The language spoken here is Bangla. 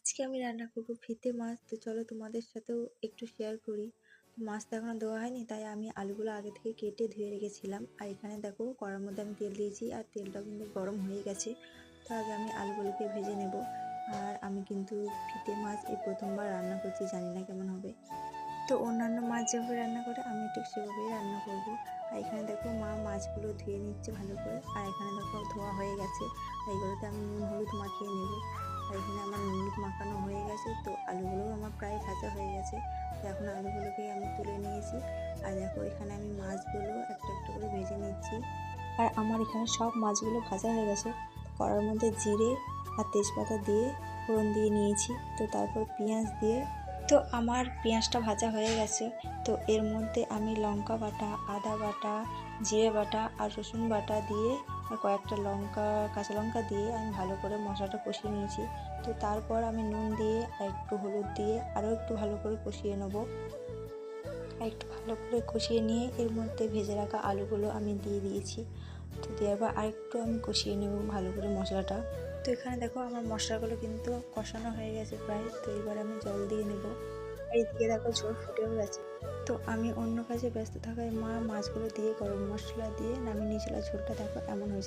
আজকে আমি রান্না করব ফিতে মাছ। তো চলো তোমাদের সাথেও একটু শেয়ার করি। তো মাছ তো এখনো ধোয়া হয়নি, তাই আমি আলুগুলো আগে থেকে কেটে ধুয়ে রেখেছিলাম। আর এখানে দেখো কড়ার মধ্যে আমি তেল দিয়েছি, আর তেলটাও কিন্তু গরম হয়ে গেছে। তো আগে আমি আলুগুলোকে ভেজে নেব। আর আমি কিন্তু ফিতে মাছ এই প্রথমবার রান্না করছি, জানি না কেমন হবে। তো অন্যান্য মাছ যেভাবে রান্না করে আমি ঠিক সেভাবেই রান্না করব। আর এখানে দেখো মা মাছগুলো ধুয়ে নিচ্ছে ভালো করে। আর এখানে দেখো ধোয়া হয়ে গেছে। আর এগুলোতে আমি নুন হলুদ মাখিয়ে নেব। আর এখানে আমার নুন হলুদ মাখানো হয়ে গেছে। তো আলুগুলোও আমার প্রায় ভাজা হয়ে গেছে। তো এখন আলুগুলোকে আমি তুলে নিয়েছি। আর দেখো এখানে আমি মাছগুলো একটা একটা করে ভেজে নিচ্ছি। আর আমার এখানে সব মাছগুলো ভাজা হয়ে গেছে। কড়ার মধ্যে জিরে আর তেজপাতা দিয়ে ফোড়ন দিয়ে নিয়েছি। তো তারপর পেঁয়াজ দিয়ে, তো আমার পেঁয়াজটা ভাজা হয়ে গেছে। তো এর মধ্যে আমি লঙ্কা বাটা, আদা বাটা, জিরে বাটা আর রসুন বাটা দিয়ে আর কয়েকটা কাঁচা লঙ্কা দিয়ে আমি ভালো করে মশলাটা কষিয়ে নিয়েছি। তো তারপর আমি নুন দিয়ে আর একটু হলুদ দিয়ে আরও একটু ভালো করে কষিয়ে নেবো। আর একটু ভালো করে কষিয়ে নিয়ে এর মধ্যে ভেজে রাখা আলুগুলো আমি দিয়ে দিয়েছি। তো দেওয়ার পর আরেকটু আমি কষিয়ে নেব ভালো করে মশলাটা। তো এখানে দেখো আমার মশলাগুলো কিন্তু কষানো হয়ে গেছে প্রায়। তো এবার আমি জল দিয়ে নেব। আর এদিকে দেখো ঝোল ফুটেও গেছে। তো আমি অন্য কাজে ব্যস্ত থাকায় মা মাছগুলো দিয়ে গরম মশলা দিয়ে নামিয়ে নিয়েছিল। ঝোলটা দেখো এমন হয়েছে।